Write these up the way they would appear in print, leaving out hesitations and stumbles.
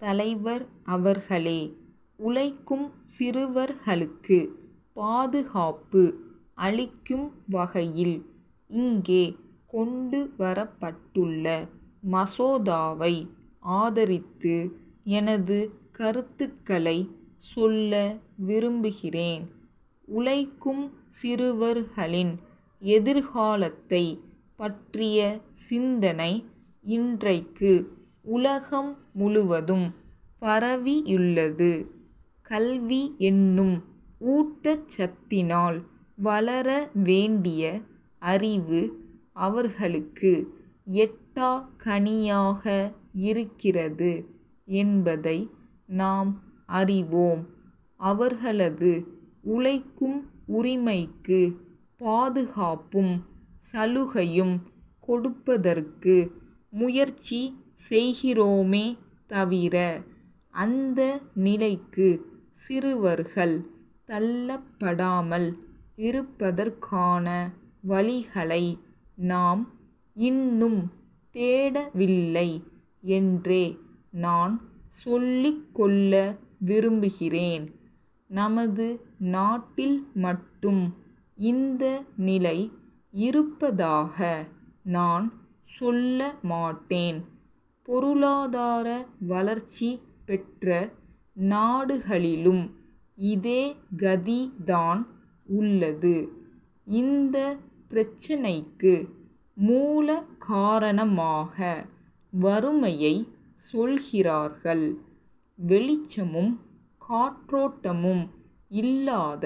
தலைவர் அவர்களே, உழைக்கும் சிறுவர்களுக்கு பாதுகாப்பு அளிக்கும் வகையில் இங்கே கொண்டு வரப்பட்டுள்ள மசோதாவை ஆதரித்து எனது கருத்துக்களை சொல்ல விரும்புகிறேன். உழைக்கும் சிறுவர்களின் எதிர்காலத்தை பற்றிய சிந்தனை இன்றைக்கு உலகம் முழுவதும் பரவியுள்ளது. கல்வி என்னும் ஊட்டச்சத்தினால் வளர வேண்டிய அறிவு அவர்களுக்கு எட்டா கனியாக இருக்கிறது என்பதை நாம் அறிவோம். அவர்களது உழைக்கும் உரிமைக்கு பாதுகாப்பும் சலுகையும் கொடுப்பதற்கு முயற்சி செய்கிறோமே தவிர, அந்த நிலைக்கு சிறுவர்கள் தள்ளப்படாமல் இருப்பதற்கான வழிகளை நாம் இன்னும் தேடவில்லை என்றே நான் சொல்லிக் கொள்ள விரும்புகிறேன். நமது நாட்டில் மட்டும் இந்த நிலை இருப்பதாக நான் சொல்ல மாட்டேன். பொருளாதார வளர்ச்சி பெற்ற நாடுகளிலும் இதே கதிதான் உள்ளது. இந்த பிரச்சினைக்கு மூல காரணமாக வறுமையை சொல்கிறார்கள். வெளிச்சமும் காற்றோட்டமும் இல்லாத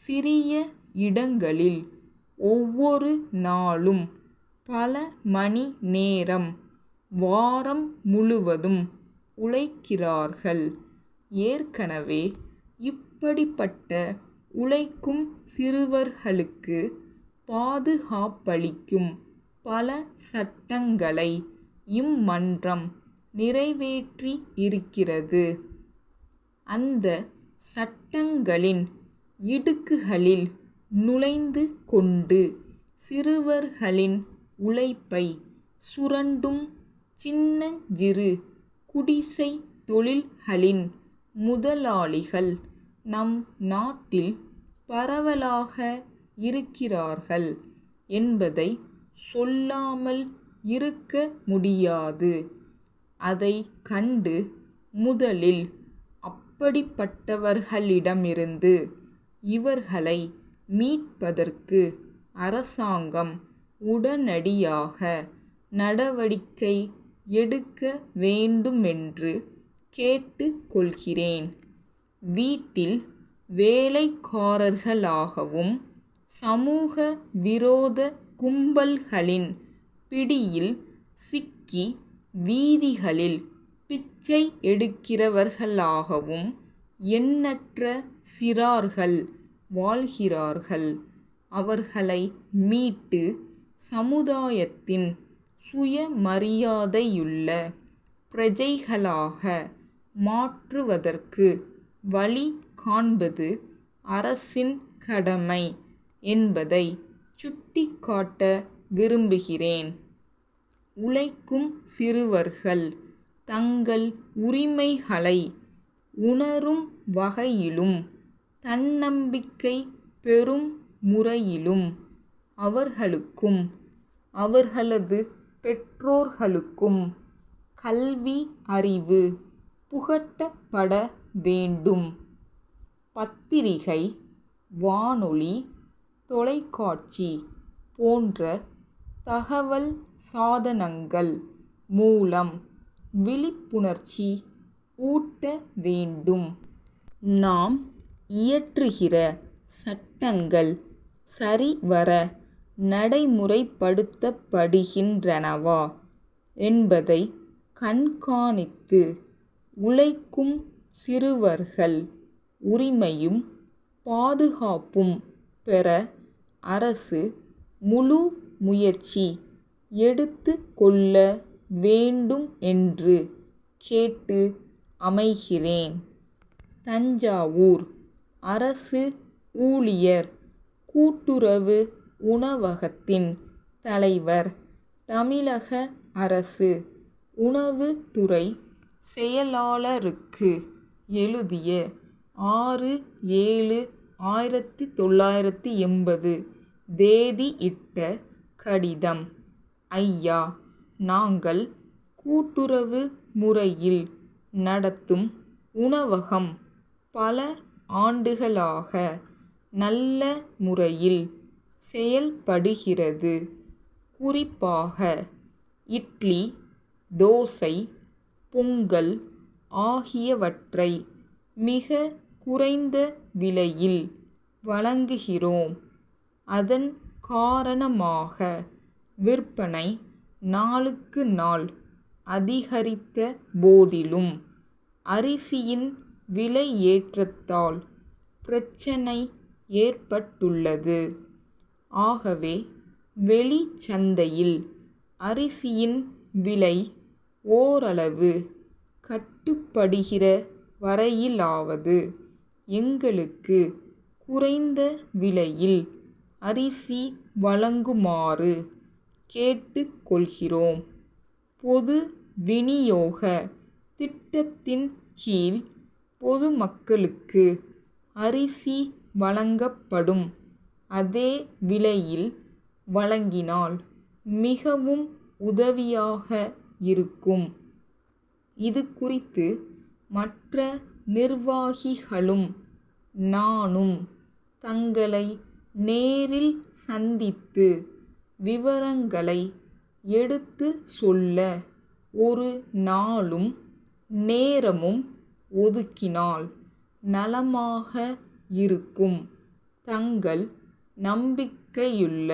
சிறிய இடங்களில் ஒவ்வொரு நாளும் பல மணி நேரம் வாரம் முழுவதும் உழைக்கிறார்கள். ஏற்கனவே இப்படிப்பட்ட உழைக்கும் சிறுவர்களுக்கு பாதுகாப்பளிக்கும் பல சட்டங்களை இம்மன்றம் நிறைவேற்றி இருக்கிறது. அந்த சட்டங்களின் இடுக்குகளில் நுழைந்து கொண்டு சிறுவர்களின் உழைப்பை சுரண்டும் சின்னஞ்சிறு குடிசை தொழில்களின் முதலாளிகள் நம் நாட்டில் பரவலாக இருக்கிறார்கள் என்பதை சொல்லாமல் இருக்க முடியாது. அதை கண்டு முதலில் அப்படிப்பட்டவர்களிடமிருந்து இவர்களை மீட்பதற்கு அரசாங்கம் உடனடியாக நடவடிக்கை எடுக்க வேண்டுமென்று கேட்டுக்கொள்கிறேன். வீட்டில் வேலைக்காரர்களாகவும் சமூக விரோத கும்பல்களின் பிடியில் சிக்கி வீதிகளில் பிச்சை எடுக்கிறவர்களாகவும் எண்ணற்ற சிறார்கள் வாழ்கிறார்கள். அவர்களை மீட்டு சமுதாயத்தின் சுயமரியாதையுள்ள பிரஜைகளாக மாற்றுவதற்கு வழி காண்பது அரசின் கடமை என்பதை சுட்டிக்காட்ட விரும்புகிறேன். உழைக்கும் சிறுவர்கள் தங்கள் உரிமைகளை உணரும் வகையிலும் தன்னம்பிக்கை பெறும் முறையிலும் அவர்களுக்கும் அவர்களது பெற்றோர்களுக்கும் கல்வி அறிவு புகட்டப்பட வேண்டும். பத்திரிகை, வானொலி, தொலைக்காட்சி போன்ற தகவல் சாதனங்கள் மூலம் விழிப்புணர்ச்சி ஊட்ட வேண்டும். நாம் இயற்றுகிற சட்டங்கள் சரிவர நடைமுறைப்படுத்தப்படுகின்றனவா என்பதை கண்காணித்து உழைக்கும் சிறுவர்கள் உரிமையும் பாதுகாப்பும் பெற அரசு முழு முயற்சி எடுத்து கொள்ள வேண்டும் என்று கேட்டு அமைகிறேன். தஞ்சாவூர் அரசு ஊழியர் கூட்டுறவு உணவகத்தின் தலைவர், தமிழக அரசு உணவுத்துறை செயலாளருக்கு எழுதிய 6/7/1980 தேதியிட்ட கடிதம். ஐயா, நாங்கள் கூட்டுறவு முறையில் நடத்தும் உணவகம் பல ஆண்டுகளாக நல்ல முறையில் செயல்படுகிறது. குறிப்பாக இட்லி, தோசை, பொங்கல் ஆகியவற்றை மிக குறைந்த விலையில் வழங்குகிறோம். அதன் காரணமாக விற்பனை நாளுக்கு நாள் அதிகரித்த போதிலும் அரிசியின் விலையேற்றத்தால் பிரச்சினை ஏற்பட்டுள்ளது. ஆகவே வெளிச்சந்தையில் அரிசியின் விலை ஓரளவு கட்டுப்படுகிற வரையிலாவது எங்களுக்கு குறைந்த விலையில் அரிசி வழங்குமாறு கேட்டுக் கொள்கிறோம். பொது விநியோக திட்டத்தின் கீழ் பொதுமக்களுக்கு அரிசி வழங்கப்படும் அதே விலையில் வழங்கினால் மிகவும் உதவியாக இருக்கும். இது குறித்து மற்ற நிர்வாகிகளும் நானும் தங்களை நேரில் சந்தித்து விவரங்களை எடுத்துச் சொல்ல ஒரு நாளும் நேரமும் ஒதுக்கினால் நலமாக இருக்கும். தங்கள் நம்பிக்கையுள்ள